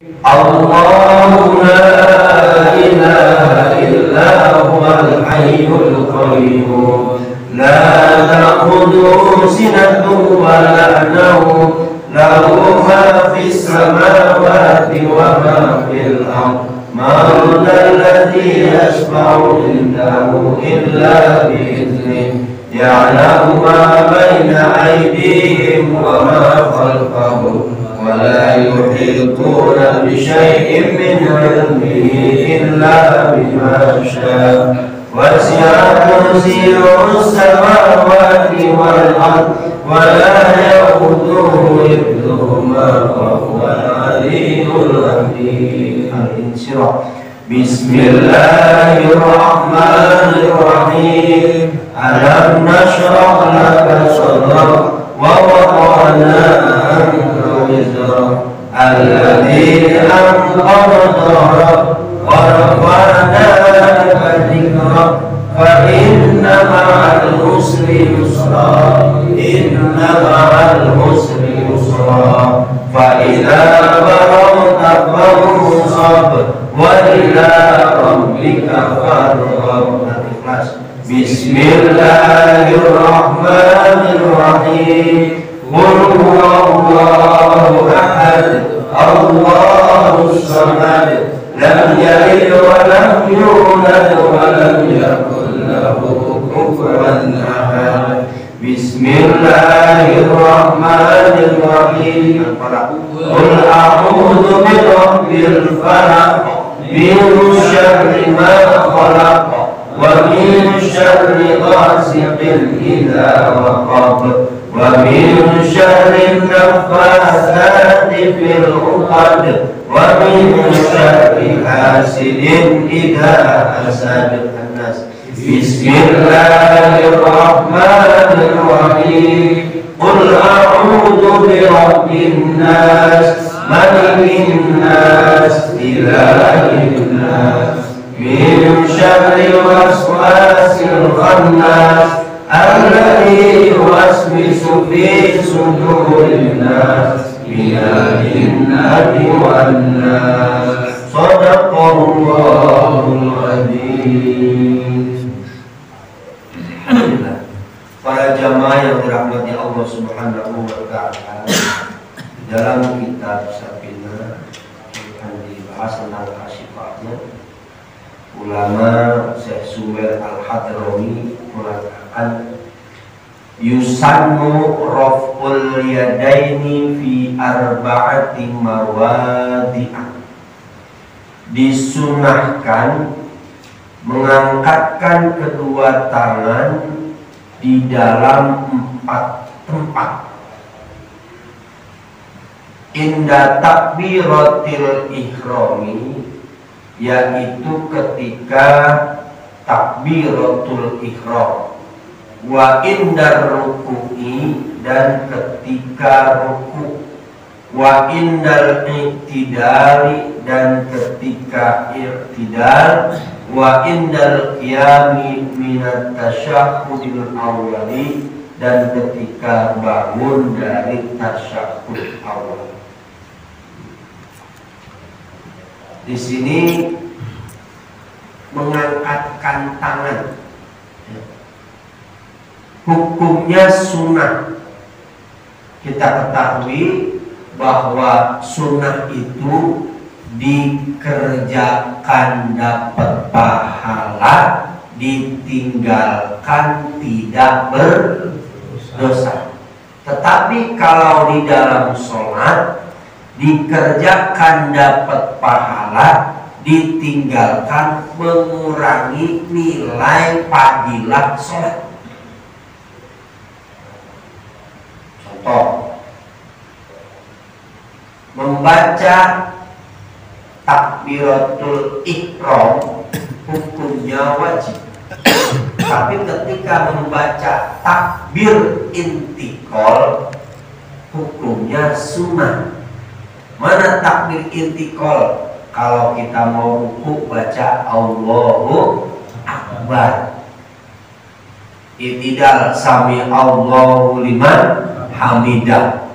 Allahu la ilaha illa huwal hayyul qayyum la ta'khudhuhu sinatun wa la nawm lahu ma fis samawati wa ma fil ardh man alladhi yashfa'u indahu illa bi'idhnihi ya'lamu ma baina aydihim wa ma khalfahum wa la yuhituna bi syai'in min 'ilmihi illa bima syaa wasi'a kursiyuhu as-samawati wal ardh wa la ya'uduhu hifdhuhuma wa huwal 'aliyyul 'azim. Al-Insyirah. Bismillahirrahmanirrahim. Alam nashrah laka sadrak wa wada'na anka wizrak alladhi anqadha dhahrak wa rafa'na laka dhikrak fa inna ma'al usri yusra inna ma'al usri yusra fa idza faragta fansab wa ila rabbika farghab. Al-Ikhlas. Bismillahirrahmanirrahim. Qul huwallahu ahad, Allahus samad, lam yalid wa lam yulad wa lam yakul lahu kufuwan ahad. Bismillahirrahmanirrahim. Qul a'udzu birabbil falaq min syarri ma khalaq wa min syarri ghasiqin idza waqab wa min syarri naffasati fil 'uqad wa min syarri hasidin idza hasad. An-Nas. Bismillahirrahmanirrahim. Qul a'udzu birabbin nas malikin nas ilahin nas min syarri waswasil khannas alladzi yuwaswisu fi sudurin nas minal jinnati wan nas. Shadaqallahul adzim. Alhamdulillah. Para jamaah yang dirahmati Allah Subhanahu wa ta'ala, dalam kitab Safinah akan dibahas tentang asyifatnya. Ulama Syekh Sumer Al-Hadrami mengatakan yusannu raf'ul yadaini fi arba'ati mawadi'ah. Disunahkan mengangkatkan kedua tangan di dalam 4 tempat. Inda takbiratil ihrami, yaitu ketika takbiratul ihram, wa indar ruku'i, dan ketika ruku', wa indal iktidali, dan ketika iktidal, wa indal qiyami minat tasyahhudil awwali, dan ketika bangun dari tasyahhud awal. Di sini mengangkatkan tangan, hukumnya sunnah. Kita ketahui bahwa sunnah itu dikerjakan dapat pahala, ditinggalkan tidak berdosa. Tetapi kalau di dalam sholat dikerjakan dapat pahala, ditinggalkan mengurangi nilai fadilah sholat. Contoh, membaca takbiratul ihram hukumnya wajib, tapi ketika membaca takbir intikal hukumnya sunnah. Mana takbir intikal? Kalau kita mau ruku baca Allahu Akbar. I'tidal sami Allahu liman hamidah.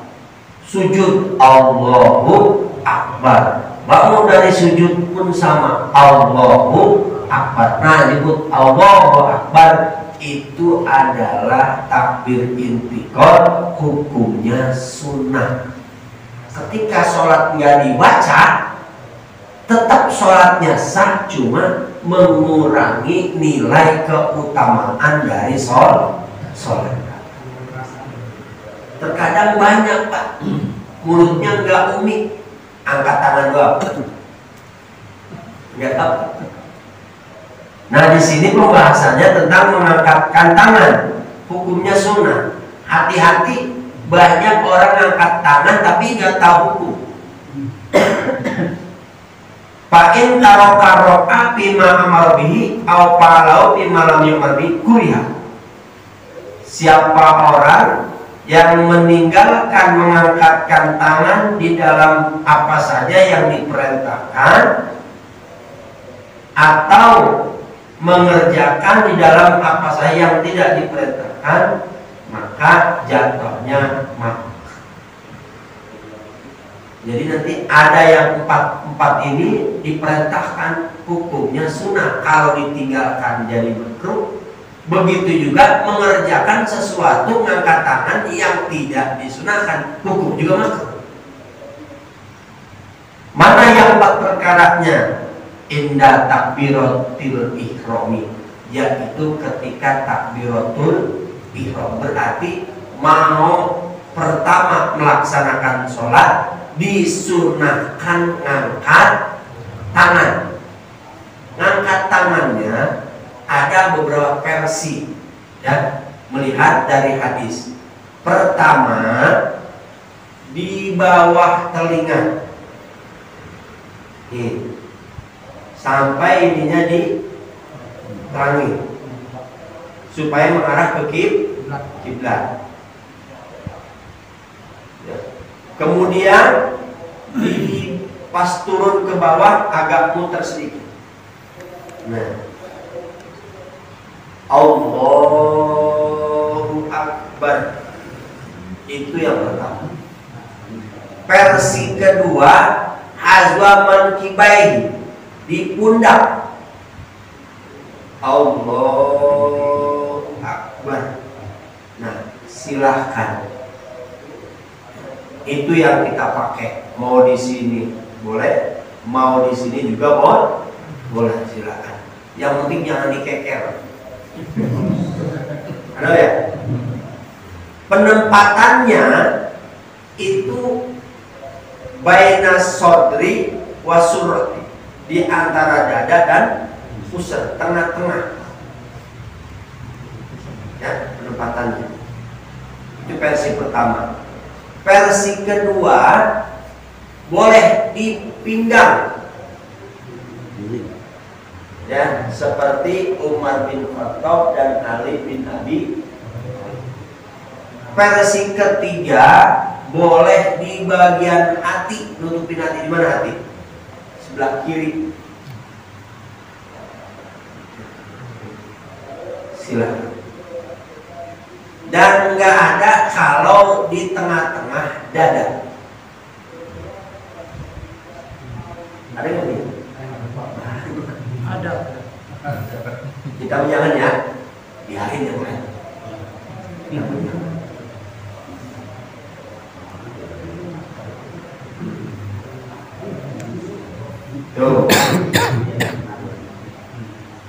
Sujud Allahu Akbar. Bangun dari sujud pun sama, Allahu Akbar. Nah, nyebut Allahu Akbar itu adalah takbir intikal, hukumnya sunnah. Ketika sholat nggak dibaca, tetap sholatnya sah, cuma mengurangi nilai keutamaan dari sholat. Terkadang banyak Pak, mulutnya nggak umi, angkat tangan doang, nggak tahu. Nah, di sini pembahasannya tentang mengangkatkan tangan, hukumnya sunnah. Hati-hati, banyak orang angkat tangan tapi nggak tahu hukum. Fa'in taroka bima amar bihi au falau bima lam yumar bihi kuriha. Siapa orang yang meninggalkan mengangkatkan tangan di dalam apa saja yang diperintahkan atau mengerjakan di dalam apa saja yang tidak diperintahkan, maka jatuhnya makruh. Jadi nanti ada yang empat ini diperintahkan, hukumnya sunnah, kalau ditinggalkan jadi makruh. Begitu juga mengerjakan sesuatu mengangkat tangan yang tidak disunahkan, hukum juga makruh. Mana yang empat perkaranya? Inda takbiratul ihrami, yaitu ketika takbiratul ihram, berarti mau pertama melaksanakan sholat disunahkan ngangkat tangan. Ngangkat tangannya ada beberapa versi ya, melihat dari hadis. Pertama, di bawah telinga sampai ininya diterangi supaya mengarah ke kiblat. Kemudian pas turun ke bawah agak muter sedikit. Nah, Allahu Akbar, itu yang pertama. Versi kedua, hazwaman kibai, di pundak. Allahu Akbar. Nah, silahkan. Itu yang kita pakai. Mau di sini boleh, mau di sini juga boleh, silakan. Yang penting jangan dikeker. Ada ya? Penempatannya itu baina sodri wasurati, di antara dada dan pusat, tengah-tengah. Ya, penempatannya. Itu versi pertama. Versi kedua, boleh di pinggang. Ya, seperti Umar bin Khattab dan Ali bin Abi. Versi ketiga, boleh di bagian hati, nutupin hati. Di mana hati? Sebelah kiri. Silakan. Dan nggak ada kalau di tengah-tengah dada. Ada nggak nih? Ada. Kita jangan ya, biarin yang lain. Tuh.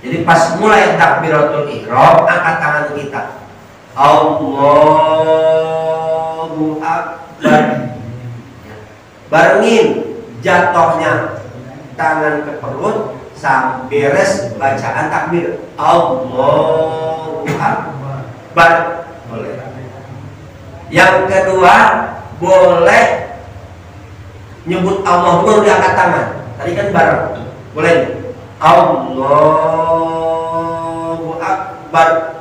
Jadi pas mulai takbiratul ihram, angkat tangan kita. Allahu Akbar. Barengin jatuhnya tangan ke perut sampai beres bacaan takbir. Allahu Akbar. Boleh. Yang kedua, boleh nyebut Allah baru diangkat tangan. Tadi kan bareng. Boleh. Allahu Akbar.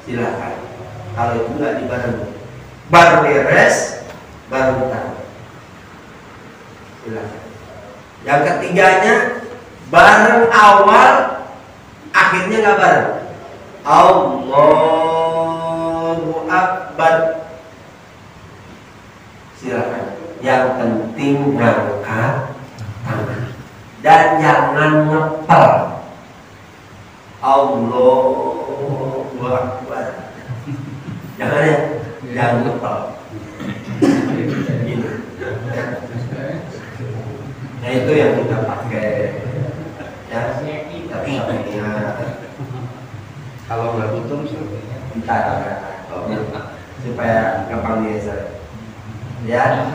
Silakan. Kalau itu nggak dibareng, baru beres, baru tangan. Silakan. Yang ketiganya, bareng awal, akhirnya nggak bareng. Allahu Akbar. Silakan. Yang penting ngangkat tangan dan jangan ngepel. Allahu Akbar. Jangan ya, jangan ngepel. Gini. Nah itu yang kita pakai. Ya, tapi kalau nggak butuh kita supaya gampang digeser. Ya.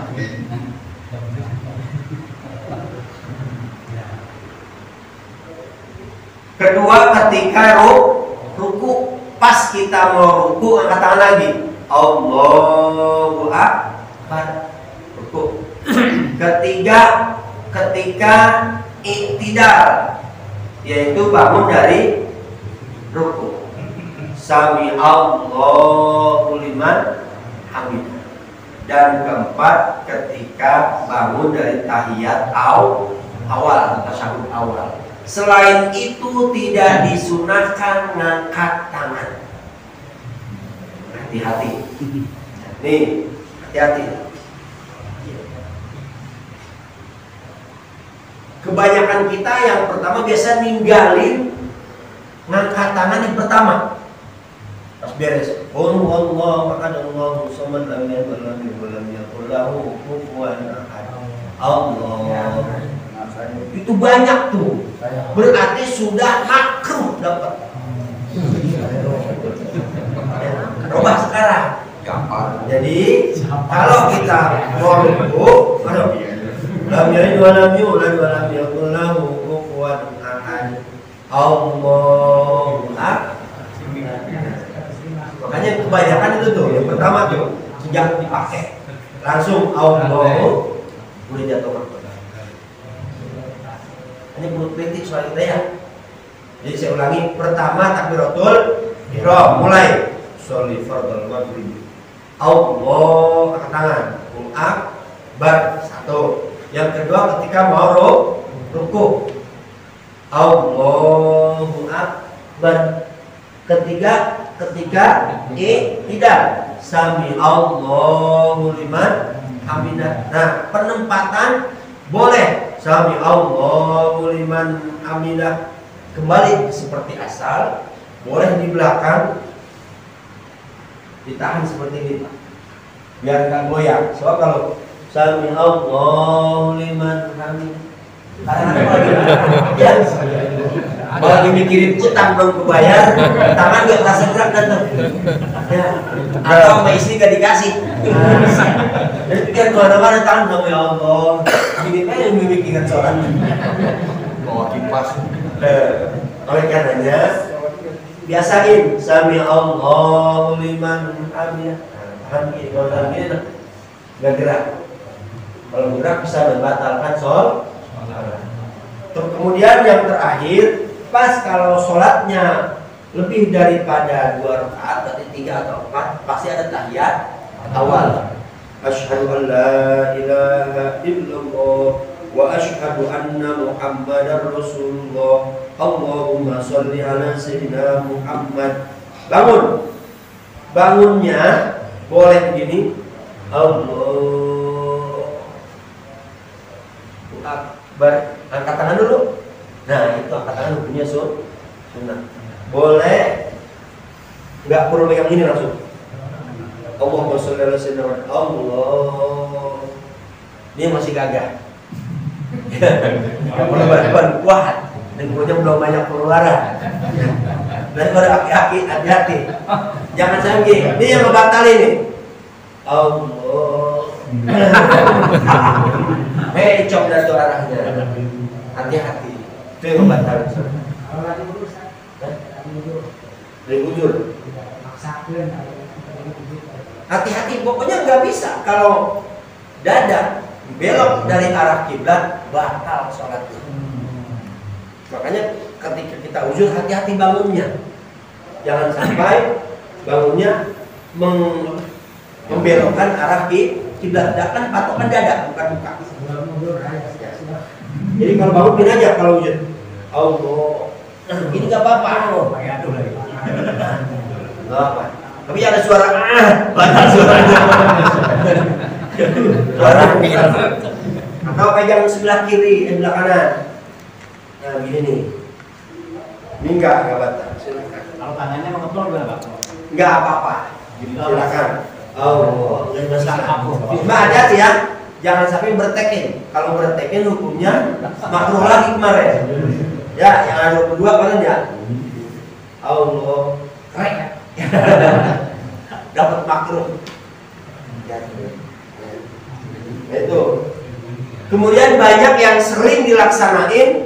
Kedua, ketika ruku, pas kita mau ruku angkat tangan lagi. Allahu Akbar. Ruku. Ketiga, ketika i'tidal, yaitu bangun dari ruku. Sami Allahu liman hamidah. Dan keempat, ketika bangun dari tahiyat awal, tasyahud awal. Selain itu tidak disunahkan ngangkat tangan. Hati-hati. Nih, hati-hati. Kebanyakan kita yang pertama biasa ninggalin ngangkat tangan yang pertama. Pas beres, Allah ahad Allahu samad lam yalid walam yulad walam yakul lahu kufuwan ahad. Allah. Itu banyak tuh. Berarti sudah makruh dapat. Rubah sekarang. Jadi kalau kita mau ruku, lam yalid walam yulad walam yakul lahu kufuwan ahad. Allahu akbar. Makanya kebanyakan itu tuh, yang pertama tuh sejak dipakai langsung Allahu udah jatuh. Ini perlu kritik soal kita ya. Jadi saya ulangi, pertama takbiratul ihram, mulai sholli fardhul maghrib. Allah angkat tangan, akbar, satu. Yang kedua ketika mau ruku, Allahu akbar. Ketiga ketika tidak sami Allahu liman hamidah. Nah, penempatan boleh sami Allahu liman hamidah kembali seperti asal, boleh di belakang ditahan seperti ini biar nggak goyang. Soalnya kalau sami Allahu liman hamidah ya, kalau lagi mikirin utang belum kebayar, tangan gak terasa gerak dan ya. Atau sama istri gak dikasih. Jadi pikir kemana-mana tangan sama ya Allah. Ini kan yang memikirkan soal bawa kipas. Oleh karenanya biasain sami Allahu liman hamidah. Tahan gini, kalau tahan gini gak gerak. Kalau gerak bisa membatalkan sholat. Kemudian yang terakhir, pas kalau sholatnya lebih daripada 2 rakaat, berarti 3 atau 4, pasti ada tahiyat awal. Asyhadu an la ilaha illallah wa asyhadu anna Muhammadar Rasulullah. Allahumma sholli ala sayyidina Muhammad. Bangun. Bangunnya boleh begini. Allahu akbar. Angkat tangan dulu. Nah, itu angkat tangan hukumnya sunnah. Boleh nggak perlu pegang ini langsung. Allahumma sholli ala sayyidina Muhammad. Allah. Ini masih gagah. Nggak perlu bantuan kuat. Dengkulnya belum banyak pengeluaran. Daripada aki-aki, hati-hati. Jangan sampai ini yang ngebatalin nih. Allah. Hei, cok dari arahnya. Hati-hati. Itu yang membatalkan. Kalau lagi berusaha, Dari ujur. Hati-hati, pokoknya nggak bisa kalau dada belok dari arah kiblat batal sholatnya. Makanya ketika kita ujur hati-hati bangunnya. Jangan sampai bangunnya membelokkan arah kiblat. Kan patokan dada bukan muka. Jadi kalau bangun pin aja kalau ujur. Allah. Ini nggak apa-apa. Nggak apa. Tapi ada suara batal suaranya. Atau pegang sebelah kiri, sebelah kanan. Nah, gini nih. Ini enggak batal. Silakan. Kalau tangannya mengeplor berapa? Enggak apa-apa. Silakan. Oh, enggak masalah. Cuma hati-hati ya. Jangan sampai bertekin. Kalau bertekin hukumnya makruh lagi kemarin. Ya, yang ada 22 kan ya. Allah, keren ya. Dapat makruh. Itu. Kemudian banyak yang sering dilaksanain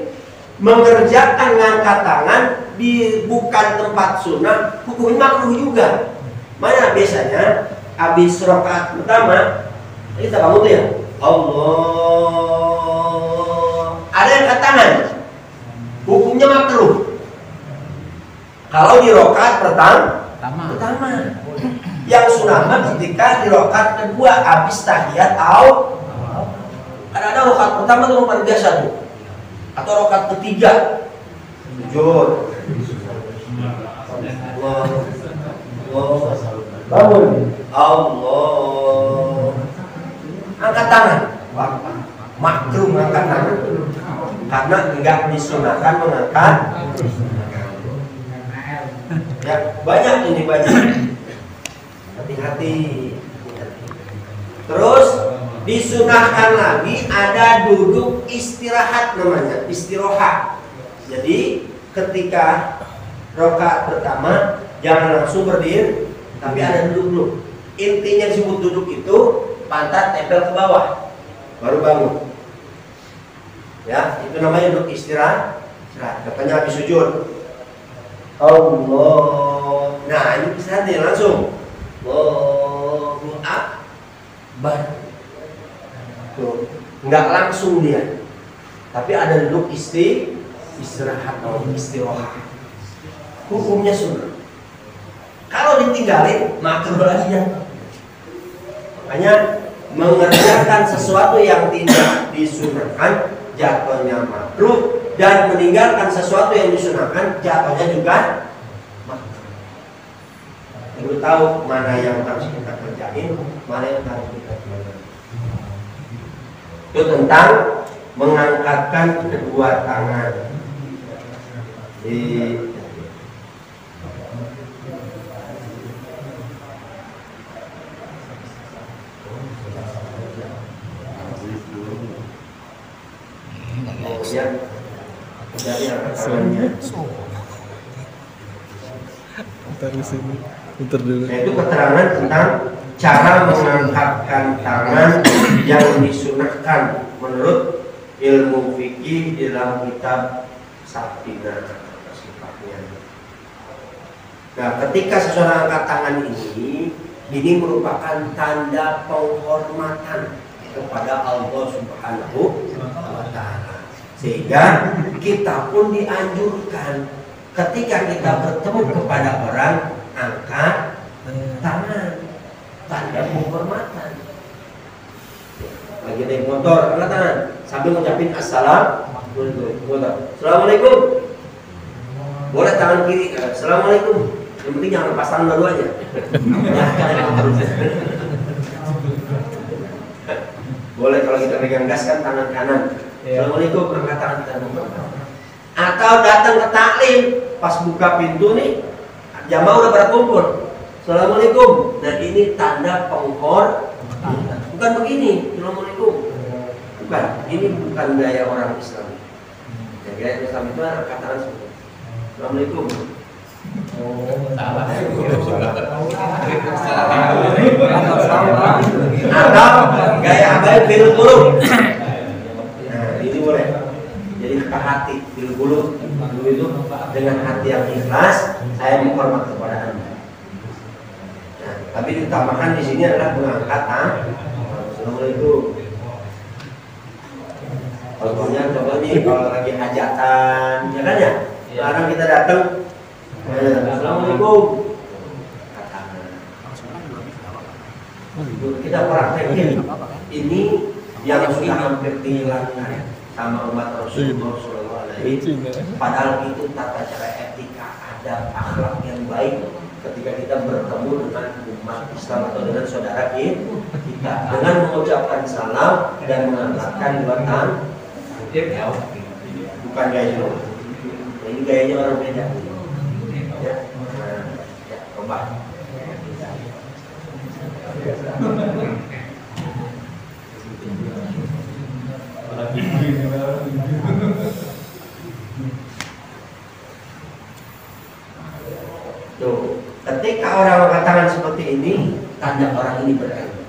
mengerjakan ngangkat tangan di bukan tempat sunnah, hukumnya makruh juga. Mana biasanya habis rakaat pertama kita bangun tuh ya, Allah, ada yang angkat tangan, hukumnya makruh. Kalau di rakaat pertama. Yang sunnah ketika di rakaat kedua habis tahiyat atau ada rakaat pertama tuh luar biasa tuh, atau rakaat ketiga sujud, bangun, Allah, angkat tangan, makruh mengangkat tangan karena enggak disunahkan mengangkat. Ya, banyak ini banyak. Hati-hati. Terus disunahkan lagi ada duduk istirahat namanya, istirahat. Jadi ketika rakaat pertama jangan langsung berdiri, tapi ada duduk dulu. Intinya disebut duduk itu pantat tempel ke bawah, baru bangun. Ya, itu namanya duduk istirahat. Katanya habis sujud. Allah. Nah, ini istirahat nih langsung. Allahu Akbar. Tuh, nggak langsung dia, tapi ada duduk istirahat atau istirahat. Hukumnya sunnah. Kalau ditinggalin makruh lagi ya. Makanya mengerjakan sesuatu yang tidak disunahkan jatuhnya makruh, dan meninggalkan sesuatu yang disunahkan jatuhnya juga makruh. Perlu tahu mana yang harus kita kerjain, mana yang harus kita tinggalkan. Itu tentang mengangkatkan kedua tangan. Jadi angkat tangannya. Itu keterangan tentang cara mengangkatkan tangan yang disunahkan menurut ilmu fikih dalam kitab Safinah sifatnya. Nah, ketika seseorang angkat tangan ini merupakan tanda penghormatan kepada Allah Subhanahu wa Ta'ala. Sehingga kita pun dianjurkan ketika kita bertemu kepada orang, angkat tangan, tanda penghormatan. Lagi naik motor, angkat tangan sambil mengucapin Assalamualaikum. Boleh tangan kiri, Assalamualaikum. Yang penting jangan lepas tangan dua-duanya. Boleh kalau kita pegang gas kan tangan kanan. Assalamualaikum, angkat tangan kita. Atau datang ke taklim, pas buka pintu nih, jamaah udah pada kumpul. Assalamualaikum. Dan ini tanda penghormatan. Bukan begini, Assalamualaikum. Bukan, ini bukan gaya orang Islam. Gaya Islam itu angkat tangan semua. Assalamualaikum. Atau gaya abai bil qulub. Nah, ini boleh. Jadi ke hati bil qulub dulu itu dengan hati yang ikhlas saya menghormat kepada Anda. Nah, tapi ditambahkan di sini adalah mengangkat tangan. Assalamualaikum. Contohnya kalau lagi hajatan, ya kan ya? Sekarang kita datang. Assalamualaikum. Kita praktekin ini yang sudah hampir dihilangkan sama umat Rasulullah SAW. Padahal itu tata cara etika, adab, akhlak yang baik ketika kita bertemu dengan umat Islam atau dengan saudara kita dengan mengucapkan salam dan mengangkatkan dua tangan. Bukan gaya Jawa. Ini gayanya orang beda. Ya, ya, coba. Tuh, ketika orang angkat tangan seperti ini, tanda orang ini berilmu.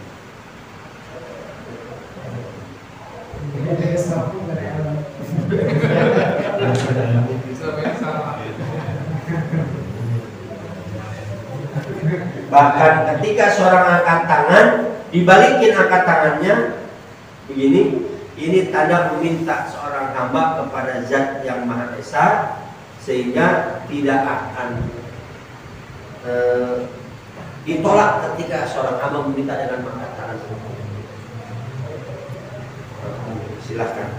Bahkan ketika seorang angkat tangan, dibalikin angkat tangannya begini, ini tanda meminta seorang hamba kepada Zat yang Maha Esa, sehingga tidak akan ditolak ketika seorang hamba meminta dengan mengangkat tangan. Silahkan.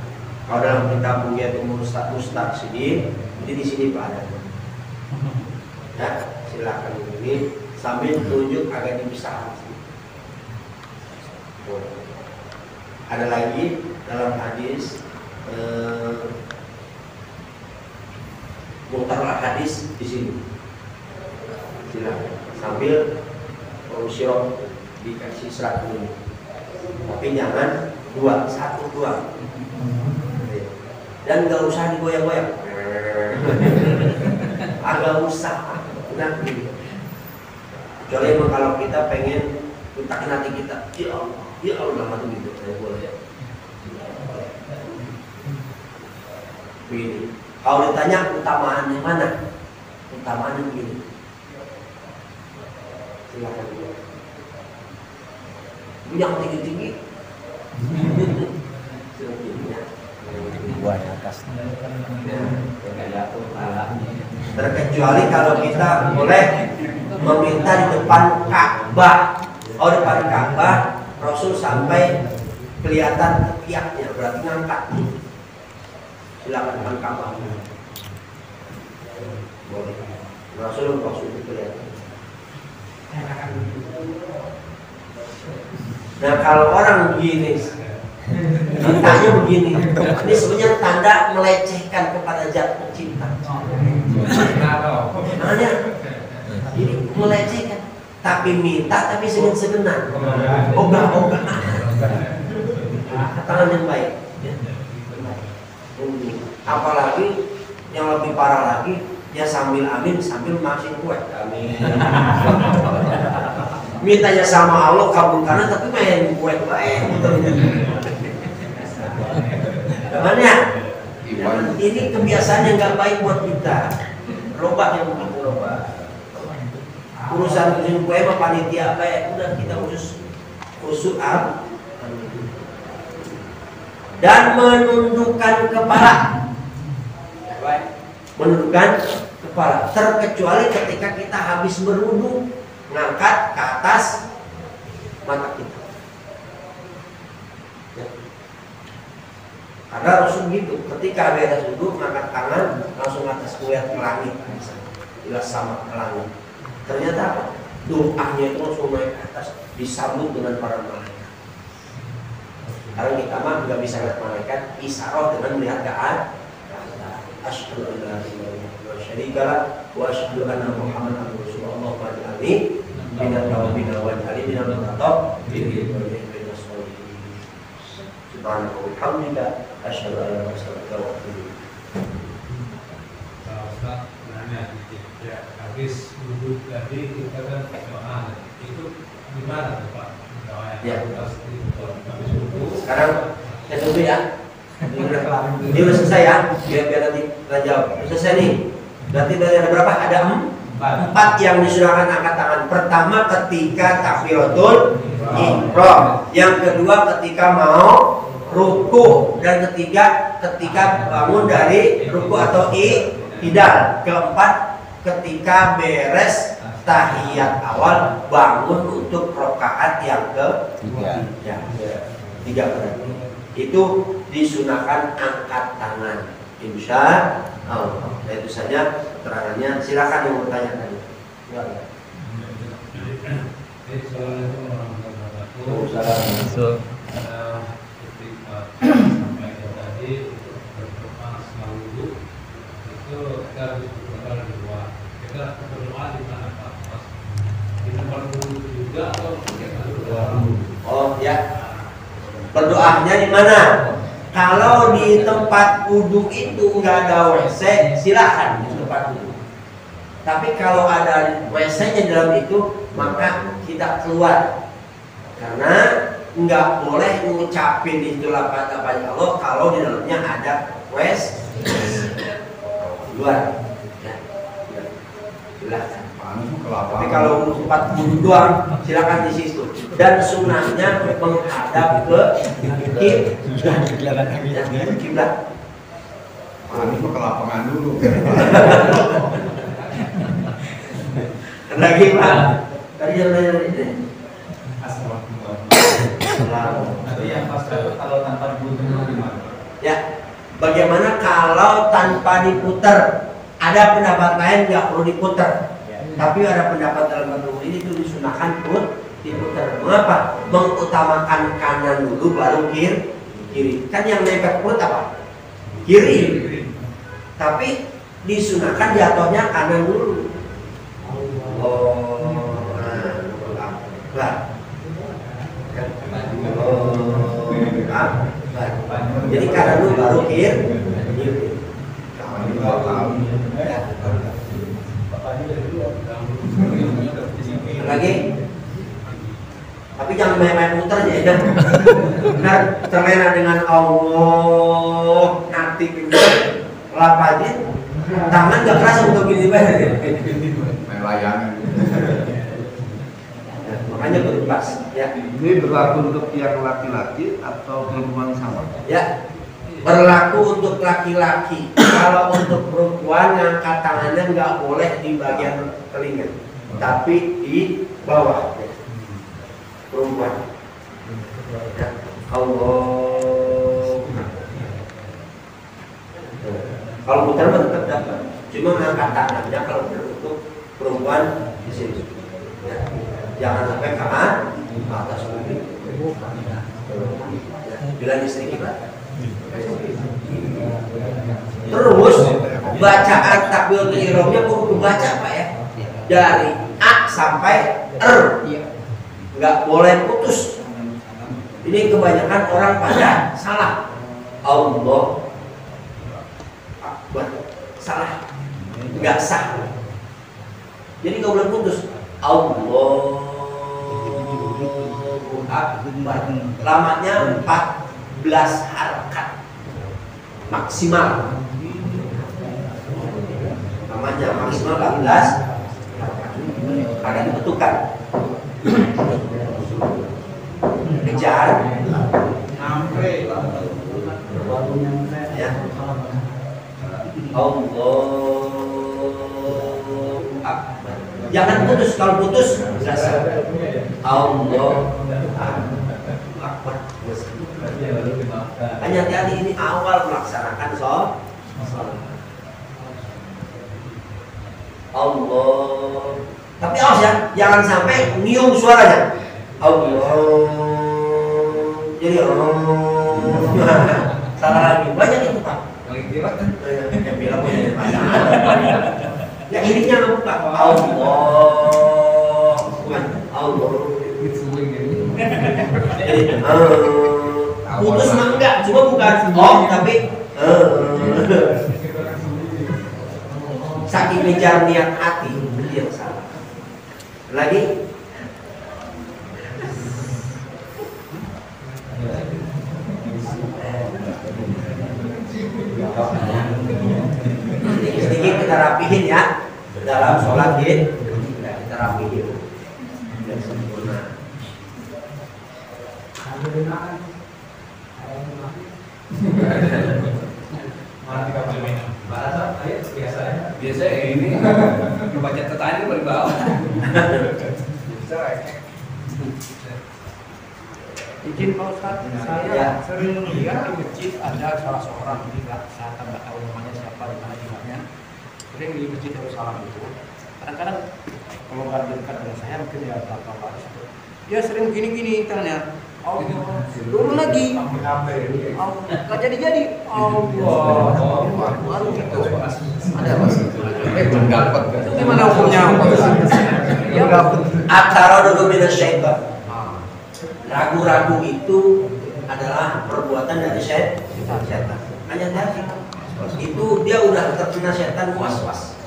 Kalau dalam kitab Bughyatul Mustaqsidin, ini di sini Pak ada. Ya, silahkan ini sambil tunjuk agak dipisahkan. Ada lagi dalam hadis mutar hadis di sini. Silakan sambil usyirah dikasih serat dulu. Tapi jangan dua, satu dua. Dan nggak usah digoyang-goyang. Agak usah. Nah, kecuali emang kalau kita pengen utakin hati kita, ya Allah nama tuh gitu, saya boleh. Begini, kalau ditanya utamaan yang mana, utamaan yang begini. Silakan. Yang tinggi-tinggi. Buat atas. Terkecuali kalau kita boleh meminta di depan Ka'bah. Oh, depan Ka'bah Rasul sampai kelihatan ketiaknya, berarti ngangkat. Silakan depan Ka'bah. Boleh. Rasul itu kelihatan. Nah, kalau orang begini, mintanya begini, ini sebenarnya tanda melecehkan kepada Zat Pencipta. Makanya ini melecehkan, tapi minta tapi segan-seganan, ogah-ogah. Tangan yang baik. Apalagi yang lebih parah lagi, ya sambil amin sambil makan kue. Amin. Mintanya sama Allah kabulkan, tapi main kue baik. Makanya ini kebiasaan yang nggak baik buat kita. Robah yang begitu robah. Urusan kue sama panitia kayak udah kita khusus dan menundukkan kepala. Menundukkan kepala, terkecuali ketika kita habis berwudu, ngangkat ke atas mata kita. Ya. Karena Rasul gitu, ketika beres wudu, ngangkat tangan langsung atas melihat ke langit, jelas sama ke langit. Ternyata apa? Doanya itu langsung naik ke atas, disambut dengan para malaikat. Karena kita mah nggak bisa lihat malaikat, isyarat dengan melihat ke atas. Asyhadu an la ilaha illallah wa syarika lah wa asyhadu anna Muhammadan rasulullah wa alihi minat tawbina wa alihi minal muqaddam bihi wa bihi subhanallahi wa bihamdika asyhadu an la ilaha illallah wa atubu ilaik. Ustaz nanya ya, habis wudhu tadi kita kan doa, itu gimana tuh Pak? Doa yang habis wudhu. Sekarang saya tunggu ya. Ini udah selesai ya, biar nanti kita jawab. Udah selesai nih. Berarti dari ada berapa? Ada empat yang disunahkan angkat tangan. Pertama ketika takbiratul ihram. Yang kedua ketika mau ruku. Dan ketiga ketika bangun dari ruku atau i'tidal. Keempat ketika beres tahiyat awal, bangun untuk rakaat yang ketiga. Tiga berarti. Itu disunahkan angkat tangan, insya Allah. Nah, itu saja keterangannya. Silakan yang bertanya tadi. Assalamualaikum warahmatullahi Waalaikumsalam. Ketika sampaikan tadi berdoa selalu itu kita harus berdoa di luar. Kita berdoa di mana Pak? Di tempat wudhu juga atau kita berdoa? Oh ya. Berdoanya di mana? Kalau di tempat wudhu itu nggak ada WC, silahkan di tempat wudhu. Tapi kalau ada WC-nya dalam itu, maka kita keluar. Karena nggak boleh mengucapin itu lafaz-lafaz Allah kalau di dalamnya ada WC. Keluar. Ya. Silahkan. Tapi kalau untuk tempat wudhu doang, silakan di situ. Dan sunnahnya menghadap ke kiblat. Ini ke lapangan dulu. Lagi Pak. Tadi yang lain. Tapi yang pas kalau tanpa diputar gimana? Ya, bagaimana kalau tanpa diputar? Ada pendapat lain nggak perlu diputar. Tapi ada pendapat dalam bentuk ini itu disunahkan diputar. Mengapa? Mengutamakan kanan dulu baru kiri. Kan yang nempel perut apa? Kiri. Tapi disunahkan jatuhnya kanan dulu. Jadi kanan dulu baru kiri. Lagi, tapi jangan main-main muternya ya. Benar, terlena dengan Allah nanti lapajin, tangan gak keras untuk gini banget. Main layangan. Makanya berlepas ya. Ini berlaku untuk yang laki-laki atau perempuan sama? Ya, berlaku untuk laki-laki. Kalau untuk perempuan ngangkat tangannya nggak boleh di bagian telinga, tapi di bawah. Ya. Perempuan. Ya. Allah. Kalau putar tetap dapat. Cuma ngangkat tangannya kalau untuk perempuan di sini. Ya. Jangan sampai kanan atas bumi. Bilang istri kita. Terus bacaan takbiratul ihramnya kudu baca Pak ya. Dari A sampai R. Nggak boleh putus. Ini kebanyakan orang pada salah. Allah Akbar. Salah. Nggak sah. Jadi nggak boleh putus. Allahu Akbar. Lamanya 14 harakat maksimal. Lamanya maksimal 14 harakat. Ada dibentukkan. Kejar. Ya. Allahu Akbar. Jangan putus, kalau putus selesai. Allah Akbar. Hanya hati-hati, ini awal melaksanakan sholat. Allah. Tapi awas ya, jangan sampai nyium suaranya. Allah. Jadi salah lagi. Banyak itu Pak. Yang bilang punya pasangan. Ya ininya nggak buka. Allah. Allah. Putus mah enggak, cuma bukan tapi saking ngejar niat hati itu yang salah. Lagi sedikit kita rapihin ya dalam sholat gitu. Kita rapihin dan sempurna. Biasanya ini baca tetanya baru bawah. Izin Pak Ustadz, saya sering lihat di masjid ada salah seorang imam, saya nggak tahu namanya siapa di mana imamnya. Sering di masjid Darussalam itu, kadang-kadang kalau nggak dekat dengan saya mungkin ya Bapak Waris. Dia sering gini-gini tanya. Oh, turun lagi. Nggak jadi. Allah. Baru gitu. Ada apa sih? Belum dapat. Gimana hukumnya? Acara dulu beda syaitan. Ragu-ragu itu adalah perbuatan dari setan. Hanya tadi itu dia udah terkena setan was-was.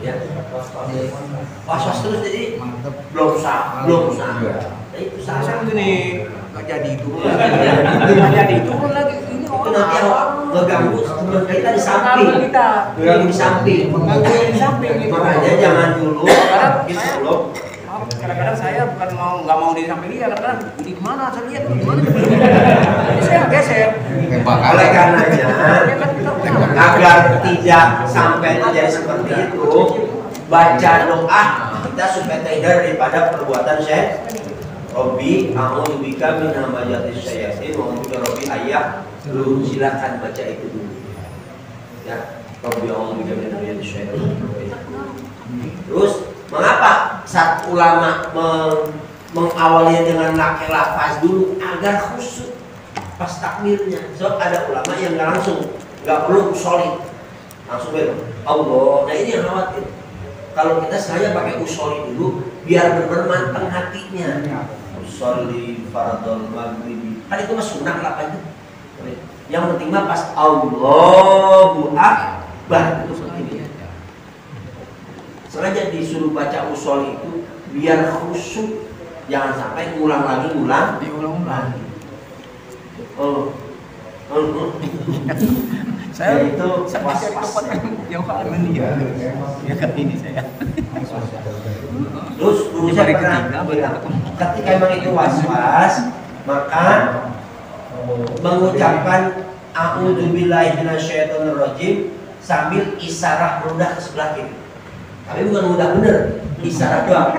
Ya. Was-was terus jadi belum sah. Nah, itu salah gini, nggak jadi itu lagi ini itu nanti ngeganggu teman kita di samping. Di samping. Makanya jangan dulu. Kadang-kadang saya bukan nggak mau di samping dia, kadang di mana saya lihat di mana. Jadi saya geser. Oleh karenanya agar tidak sampai terjadi seperti itu, baca doa kita supaya terhindar daripada perbuatan syaitan. Robbi, a'udzubika min hamazatis syayatin wa a'udzubika Robbi ayah. Lu silakan baca itu dulu. Ya, Robbi a'udzubika min hamazatis syayatin. Terus mengapa saat ulama mengawalinya dengan pakai lafaz dulu agar khusyuk pas takbirnya? Sebab ada ulama yang nggak langsung, nggak perlu usolin, langsung bilang Allah. Nah ini yang khawatir. Kalau kita sengaja pakai usolin dulu, biar benar manteng hatinya. Usolli fardhul maghrib. Kan itu mah sunnah apa itu? Yang penting mah pas Allahu Akbar itu seperti ini. Sengaja disuruh baca usul itu biar khusyuk, jangan sampai ngulang lagi. Saya itu was-was. Yang paling dia. Ya kan ini saya. Terus dulu saya pernah bilang, ketika memang itu was-was, maka mengucapkan a'udzubillahi minasyaitonirrajim sambil isyarat meludah ke sebelah kiri. Tapi bukan udah bener, isyarat doang.